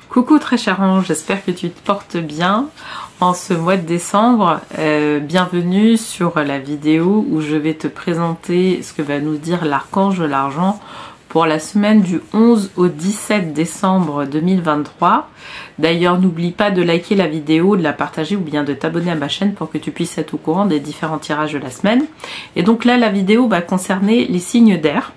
Coucou très cher ange, j'espère que tu te portes bien en ce mois de décembre. Bienvenue sur la vidéo où je vais te présenter ce que va nous dire l'archange de l'argent pour la semaine du 11 au 17 décembre 2023. D'ailleurs, n'oublie pas de liker la vidéo, de la partager ou bien de t'abonner à ma chaîne pour que tu puisses être au courant des différents tirages de la semaine. Et donc là, la vidéo va concerner les signes d'air.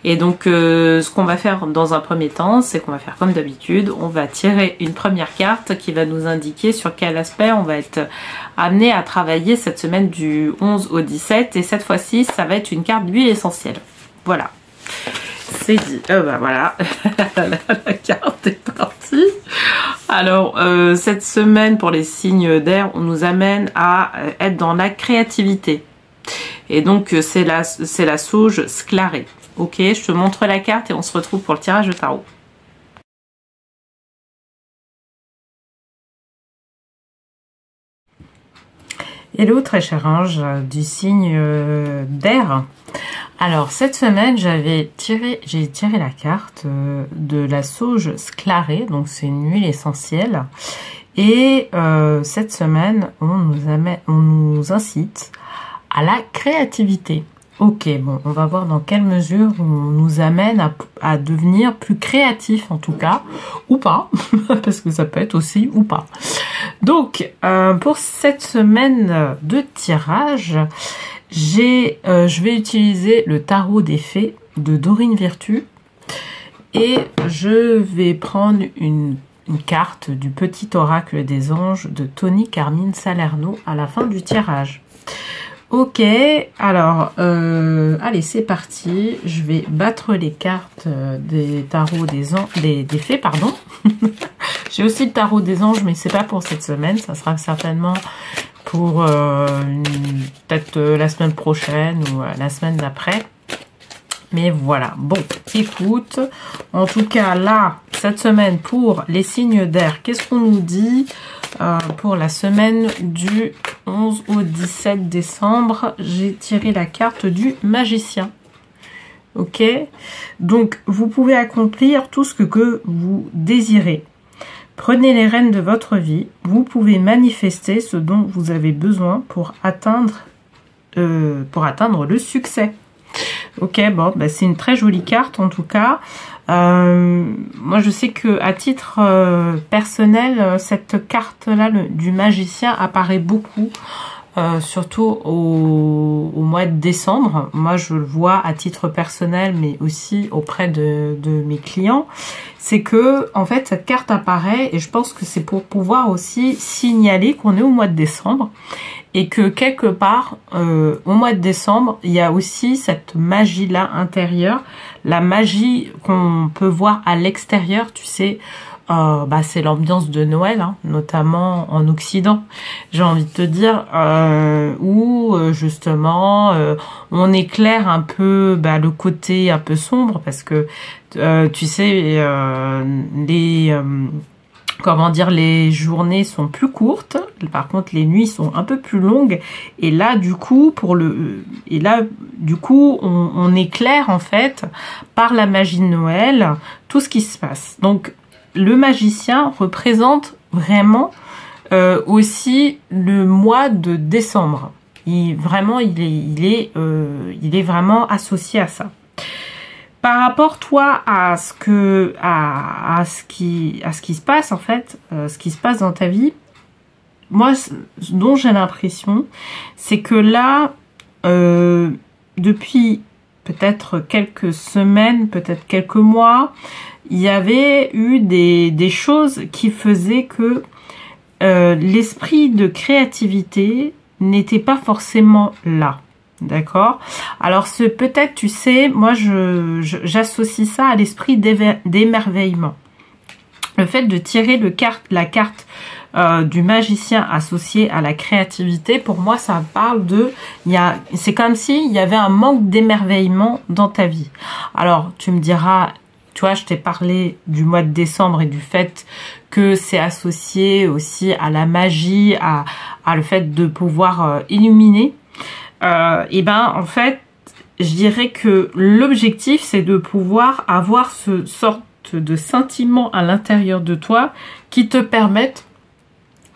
Et donc ce qu'on va faire dans un premier temps, c'est qu'on va faire comme d'habitude, on va tirer une première carte qui va nous indiquer sur quel aspect on va être amené à travailler cette semaine du 11 au 17. Et cette fois-ci, ça va être une carte d'huile essentielle. Voilà, c'est dit. Bah voilà, la carte est partie. Alors cette semaine pour les signes d'air, on nous amène à être dans la créativité. Et donc c'est la sauge sclarée. Ok, je te montre la carte et on se retrouve pour le tirage de tarot. Hello très cher ange du signe d'air. Alors cette semaine j'ai tiré la carte de la sauge sclarée, donc c'est une huile essentielle. Et cette semaine on nous incite à la créativité. Ok, bon, on va voir dans quelle mesure on nous amène à devenir plus créatif en tout cas, ou pas, parce que ça peut être aussi ou pas. Donc, pour cette semaine de tirage, je vais utiliser le tarot des fées de Dorine Virtue et je vais prendre une carte du petit oracle des anges de Tony Carmine Salerno à la fin du tirage. Ok, alors, allez, c'est parti. Je vais battre les cartes des tarots des fées, pardon. J'ai aussi le tarot des anges, mais c'est pas pour cette semaine. Ça sera certainement pour peut-être la semaine prochaine ou la semaine d'après. Mais voilà, bon, écoute. En tout cas, là, cette semaine, pour les signes d'air, qu'est-ce qu'on nous dit pour la semaine du 11 au 17 décembre? J'ai tiré la carte du magicien. Ok, donc vous pouvez accomplir tout ce que vous désirez. Prenez les rênes de votre vie. Vous pouvez manifester ce dont vous avez besoin pour atteindre le succès. Ok, bon, bah c'est une très jolie carte en tout cas. Moi je sais que à titre personnel, cette carte-là du magicien apparaît beaucoup, surtout au mois de décembre. Moi je le vois à titre personnel, mais aussi auprès de mes clients. C'est que en fait cette carte apparaît et je pense que c'est pour pouvoir aussi signaler qu'on est au mois de décembre. Et que quelque part, au mois de décembre, il y a aussi cette magie-là intérieure. La magie qu'on peut voir à l'extérieur, tu sais, c'est l'ambiance de Noël, hein, notamment en Occident. J'ai envie de te dire, où justement, on éclaire un peu le côté un peu sombre, parce que, tu sais, les journées sont plus courtes, par contre les nuits sont un peu plus longues, et là du coup on éclaire en fait par la magie de Noël tout ce qui se passe. Donc le magicien représente vraiment aussi le mois de décembre. Il est vraiment associé à ça. Par rapport, toi, à ce qui se passe, en fait, ce qui se passe dans ta vie, moi, ce dont j'ai l'impression, c'est que là, depuis peut-être quelques semaines, peut-être quelques mois, il y avait eu des choses qui faisaient que l'esprit de créativité n'était pas forcément là. D'accord. Alors peut-être, tu sais, moi j'associe ça à l'esprit d'émerveillement. Le fait de tirer la carte du magicien associé à la créativité, pour moi ça parle c'est comme s'il y avait un manque d'émerveillement dans ta vie. Alors tu me diras, tu vois, je t'ai parlé du mois de décembre et du fait que c'est associé aussi à la magie, à le fait de pouvoir illuminer. Et en fait, je dirais que l'objectif, c'est de pouvoir avoir ce sorte carte de sentiments à l'intérieur de toi qui te permettent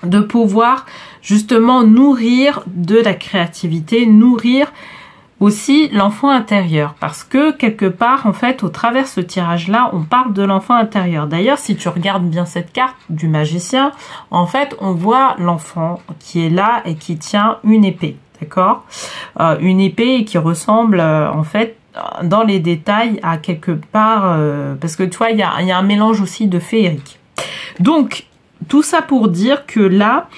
de pouvoir justement nourrir de la créativité, nourrir aussi l'enfant intérieur, parce que quelque part en fait au travers ce tirage là on parle de l'enfant intérieur. D'ailleurs si tu regardes bien cette carte du magicien, en fait on voit l'enfant qui est là et qui tient une épée, d'accord, une épée qui ressemble en fait dans les détails à quelque part parce que tu vois il y a un mélange aussi de féerique. Donc tout ça pour dire que là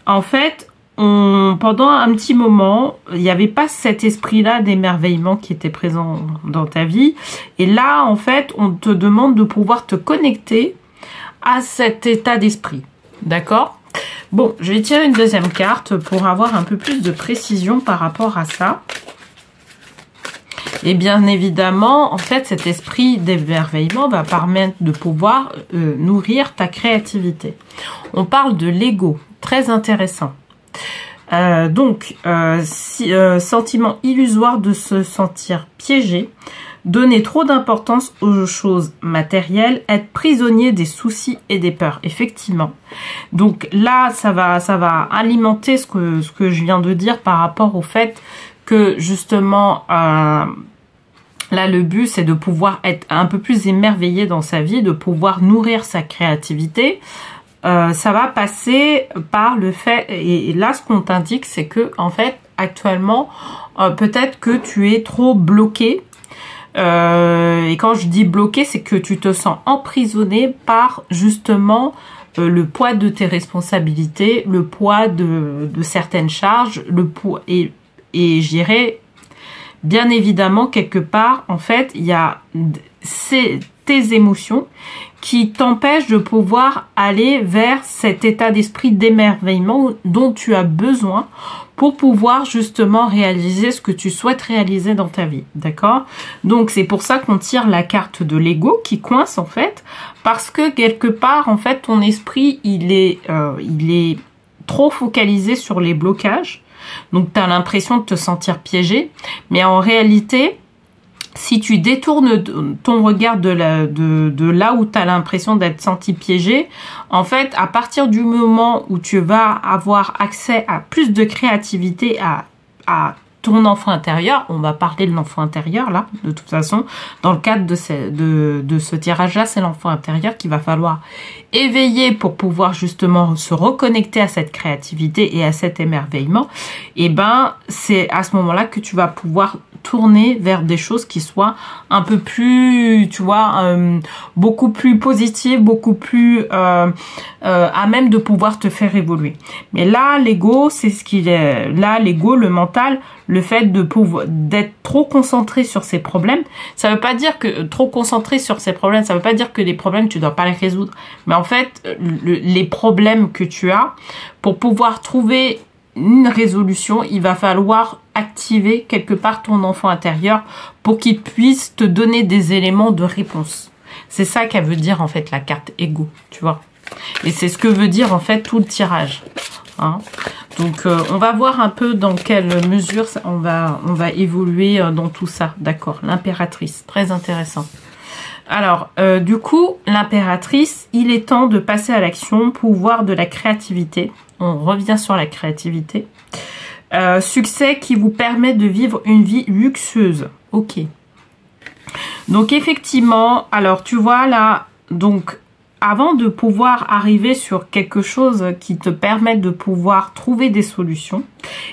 en fait pendant un petit moment, il n'y avait pas cet esprit-là d'émerveillement qui était présent dans ta vie. Et là, en fait, on te demande de pouvoir te connecter à cet état d'esprit. D'accord? Bon, je vais tirer une deuxième carte pour avoir un peu plus de précision par rapport à ça. Et bien évidemment, en fait, cet esprit d'émerveillement va permettre de pouvoir nourrir ta créativité. On parle de l'ego, très intéressant. Sentiment illusoire de se sentir piégé, donner trop d'importance aux choses matérielles, être prisonnier des soucis et des peurs, effectivement. Donc là, ça va alimenter ce que je viens de dire par rapport au fait que justement, là, le but, c'est de pouvoir être un peu plus émerveillé dans sa vie, de pouvoir nourrir sa créativité. Ça va passer par le fait, et là ce qu'on t'indique c'est que en fait actuellement peut-être que tu es trop bloqué, et quand je dis bloqué c'est que tu te sens emprisonné par justement le poids de tes responsabilités, le poids de certaines charges, le poids et je dirais bien évidemment quelque part en fait il y a tes émotions qui t'empêchent de pouvoir aller vers cet état d'esprit d'émerveillement dont tu as besoin pour pouvoir justement réaliser ce que tu souhaites réaliser dans ta vie, d'accord? Donc c'est pour ça qu'on tire la carte de l'ego qui coince en fait, parce que quelque part en fait ton esprit il est trop focalisé sur les blocages, donc tu as l'impression de te sentir piégé, mais en réalité si tu détournes ton regard de là où tu as l'impression d'être senti piégé, en fait, à partir du moment où tu vas avoir accès à plus de créativité, à ton enfant intérieur, on va parler de l'enfant intérieur là, de toute façon, dans le cadre de ce tirage-là, c'est l'enfant intérieur qu'il va falloir éveiller pour pouvoir justement se reconnecter à cette créativité et à cet émerveillement. Et ben, c'est à ce moment-là que tu vas pouvoir tourner vers des choses qui soient un peu plus, tu vois, beaucoup plus positives, beaucoup plus à même de pouvoir te faire évoluer. Mais là, l'ego, c'est ce qu'il est. Là, l'ego, le mental, le fait de pouvoir d'être trop concentré sur ses problèmes, ça veut pas dire que trop concentré sur ses problèmes, ça veut pas dire que les problèmes tu dois pas les résoudre. Mais en fait, les problèmes que tu as, pour pouvoir trouver une résolution, il va falloir activer quelque part ton enfant intérieur pour qu'il puisse te donner des éléments de réponse. C'est ça qu'elle veut dire en fait la carte ego, tu vois. Et c'est ce que veut dire en fait tout le tirage. Hein. Donc on va voir un peu dans quelle mesure on va évoluer dans tout ça. D'accord, l'impératrice, très intéressant. Alors, du coup, l'impératrice, il est temps de passer à l'action, pouvoir de la créativité. On revient sur la créativité. Succès qui vous permet de vivre une vie luxueuse. Ok. Donc, effectivement, alors, tu vois, là, donc, avant de pouvoir arriver sur quelque chose qui te permette de pouvoir trouver des solutions,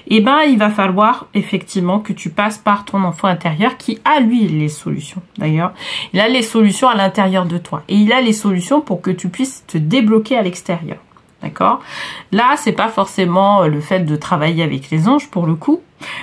eh ben, il va falloir effectivement que tu passes par ton enfant intérieur qui a, lui, les solutions. D'ailleurs, il a les solutions à l'intérieur de toi. Et il a les solutions pour que tu puisses te débloquer à l'extérieur. D'accord? Là, c'est pas forcément le fait de travailler avec les anges pour le coup.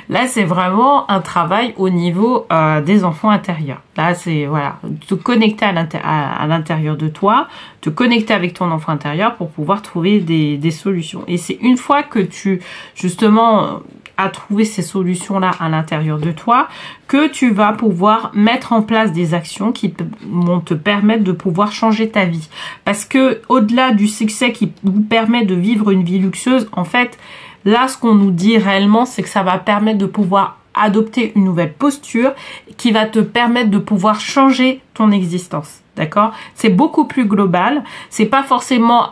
Là, c'est vraiment un travail au niveau des enfants intérieurs. Là, c'est voilà, te connecter à l'intérieur de toi, te connecter avec ton enfant intérieur pour pouvoir trouver des solutions. Et c'est une fois que tu, justement, as trouvé ces solutions-là à l'intérieur de toi, que tu vas pouvoir mettre en place des actions qui vont te permettre de pouvoir changer ta vie. Parce que au-delà du succès qui vous permet de vivre une vie luxueuse, en fait, Là, ce qu'on nous dit réellement, c'est que ça va permettre de pouvoir adopter une nouvelle posture qui va te permettre de pouvoir changer ton existence. D'accord? C'est beaucoup plus global. C'est pas forcément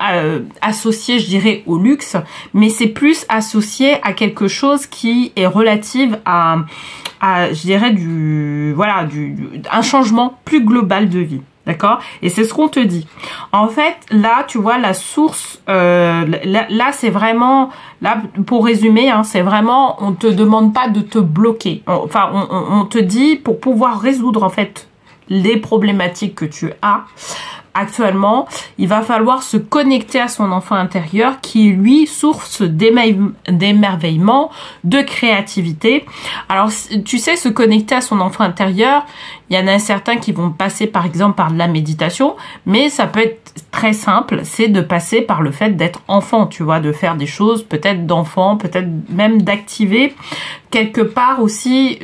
associé, je dirais, au luxe, mais c'est plus associé à quelque chose qui est relative à je dirais, un changement plus global de vie. D'accord? Et c'est ce qu'on te dit. En fait, là, tu vois, la source, là, c'est vraiment, là, pour résumer, hein, c'est vraiment, on te demande pas de te bloquer. Enfin, on te dit, pour pouvoir résoudre, en fait, les problématiques que tu as actuellement, il va falloir se connecter à son enfant intérieur qui est, lui, source d'émerveillement, de créativité. Alors, tu sais, se connecter à son enfant intérieur, il y en a certains qui vont passer, par exemple, par de la méditation, mais ça peut être très simple, c'est de passer par le fait d'être enfant, tu vois, de faire des choses peut-être d'enfant, peut-être même d'activer quelque part aussi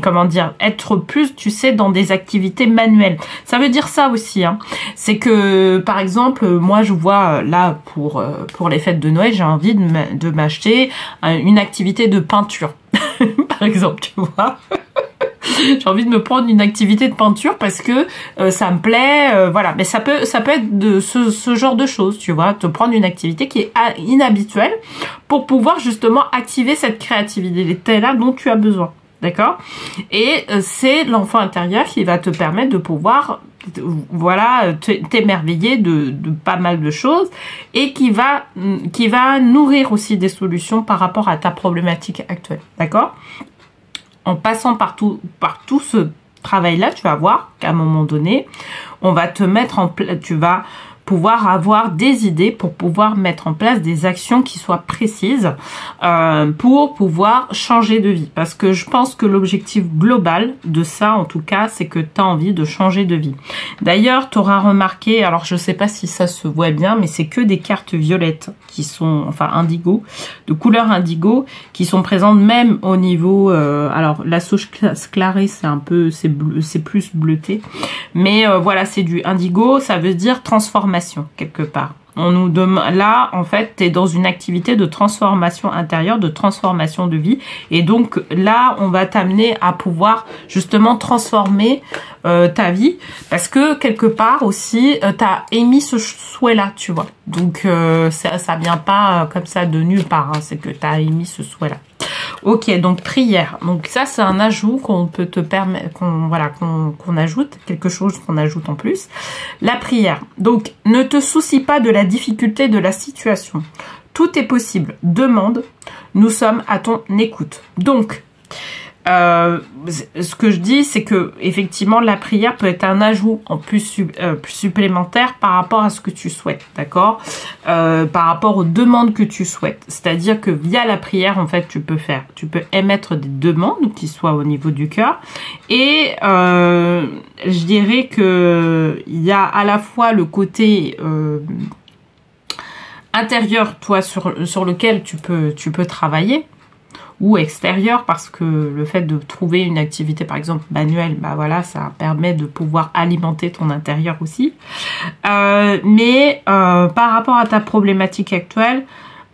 comment dire, être plus, tu sais, dans des activités manuelles. Ça veut dire ça aussi, hein. C'est que, par exemple, moi, je vois là pour les fêtes de Noël, j'ai envie de m'acheter une activité de peinture, par exemple, tu vois. J'ai envie de me prendre une activité de peinture parce que ça me plaît, voilà. Mais ça peut être de ce genre de choses, tu vois, te prendre une activité qui est inhabituelle pour pouvoir justement activer cette créativité-là dont tu as besoin, d'accord? Et c'est l'enfant intérieur qui va te permettre de pouvoir, voilà, t'émerveiller de pas mal de choses et qui va nourrir aussi des solutions par rapport à ta problématique actuelle, d'accord? En passant par tout ce travail-là, tu vas voir qu'à un moment donné, on va te mettre en place, tu vas pouvoir avoir des idées pour pouvoir mettre en place des actions qui soient précises pour pouvoir changer de vie. Parce que je pense que l'objectif global de ça, en tout cas, c'est que tu as envie de changer de vie. D'ailleurs, tu auras remarqué, alors je sais pas si ça se voit bien, mais c'est que des cartes violettes qui sont, enfin indigo, de couleur indigo, qui sont présentes même au niveau, alors la sauge clarée, c'est un peu, c'est plus bleuté, mais voilà, c'est du indigo, ça veut dire transformation quelque part. On nous demande, là, en fait, tu es dans une activité de transformation intérieure, de transformation de vie. Et donc, là, on va t'amener à pouvoir, justement, transformer ta vie. Parce que, quelque part aussi, tu as émis ce souhait-là, tu vois. Donc, ça vient pas comme ça de nulle part. Hein, c'est que tu as émis ce souhait-là. Ok, donc prière. Donc ça, c'est un ajout qu'on peut te permettre, qu'on ajoute, quelque chose qu'on ajoute en plus. La prière. Donc, ne te soucie pas de la difficulté de la situation. Tout est possible. Demande. Nous sommes à ton écoute. Donc, ce que je dis, c'est que effectivement la prière peut être un ajout en plus supplémentaire par rapport à ce que tu souhaites, d'accord, par rapport aux demandes que tu souhaites. C'est-à-dire que via la prière, en fait, tu peux émettre des demandes qui soient au niveau du cœur, et je dirais que il y a à la fois le côté intérieur, toi, sur lequel tu peux travailler, ou extérieur, parce que le fait de trouver une activité par exemple manuelle, bah voilà, ça permet de pouvoir alimenter ton intérieur aussi. Mais par rapport à ta problématique actuelle,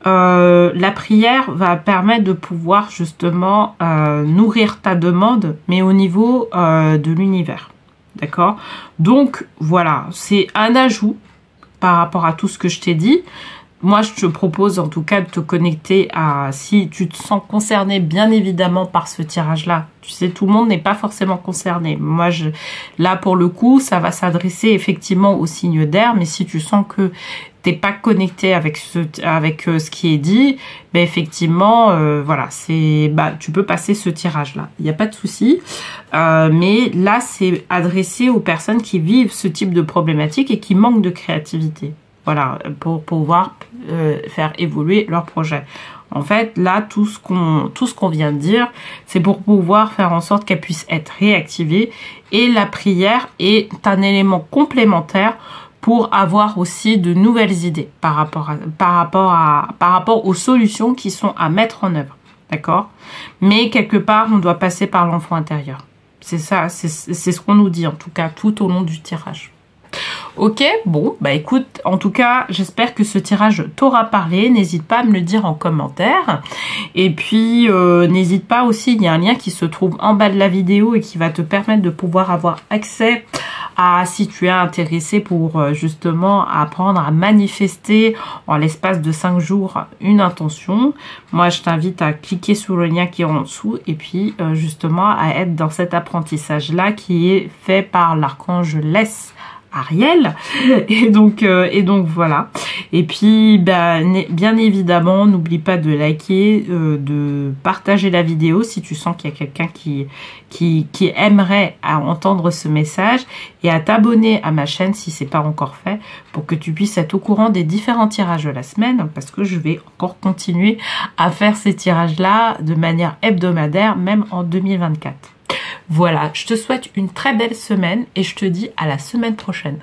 la prière va permettre de pouvoir justement nourrir ta demande, mais au niveau de l'univers, d'accord? Donc voilà, c'est un ajout par rapport à tout ce que je t'ai dit. Moi, je te propose en tout cas de te connecter à, si tu te sens concerné bien évidemment par ce tirage-là. Tu sais, tout le monde n'est pas forcément concerné. Moi, là pour le coup, ça va s'adresser effectivement au signe d'air, mais si tu sens que t'es pas connecté avec ce qui est dit, ben effectivement, voilà, tu peux passer ce tirage-là. Il n'y a pas de souci. Mais là, c'est adressé aux personnes qui vivent ce type de problématique et qui manquent de créativité. Voilà, pour pouvoir faire évoluer leur projet. En fait, là, tout ce qu'on vient de dire, c'est pour pouvoir faire en sorte qu'elle puisse être réactivée. Et la prière est un élément complémentaire pour avoir aussi de nouvelles idées par rapport aux solutions qui sont à mettre en œuvre. D'accord? Mais quelque part, on doit passer par l'enfant intérieur. C'est ça, c'est ce qu'on nous dit, en tout cas, tout au long du tirage. Ok, bon, bah écoute, en tout cas, j'espère que ce tirage t'aura parlé. N'hésite pas à me le dire en commentaire. Et puis, n'hésite pas aussi, il y a un lien qui se trouve en bas de la vidéo et qui va te permettre de pouvoir avoir accès à, si tu es intéressé pour justement apprendre à manifester en l'espace de 5 jours une intention. Moi, je t'invite à cliquer sur le lien qui est en dessous et puis justement à être dans cet apprentissage-là qui est fait par l'archange Lès Ariel et donc voilà. Et puis bien évidemment, n'oublie pas de liker, de partager la vidéo si tu sens qu'il y a quelqu'un qui aimerait entendre ce message, et à t'abonner à ma chaîne si c'est pas encore fait, pour que tu puisses être au courant des différents tirages de la semaine, parce que je vais encore continuer à faire ces tirages là de manière hebdomadaire même en 2024. Voilà, je te souhaite une très belle semaine et je te dis à la semaine prochaine.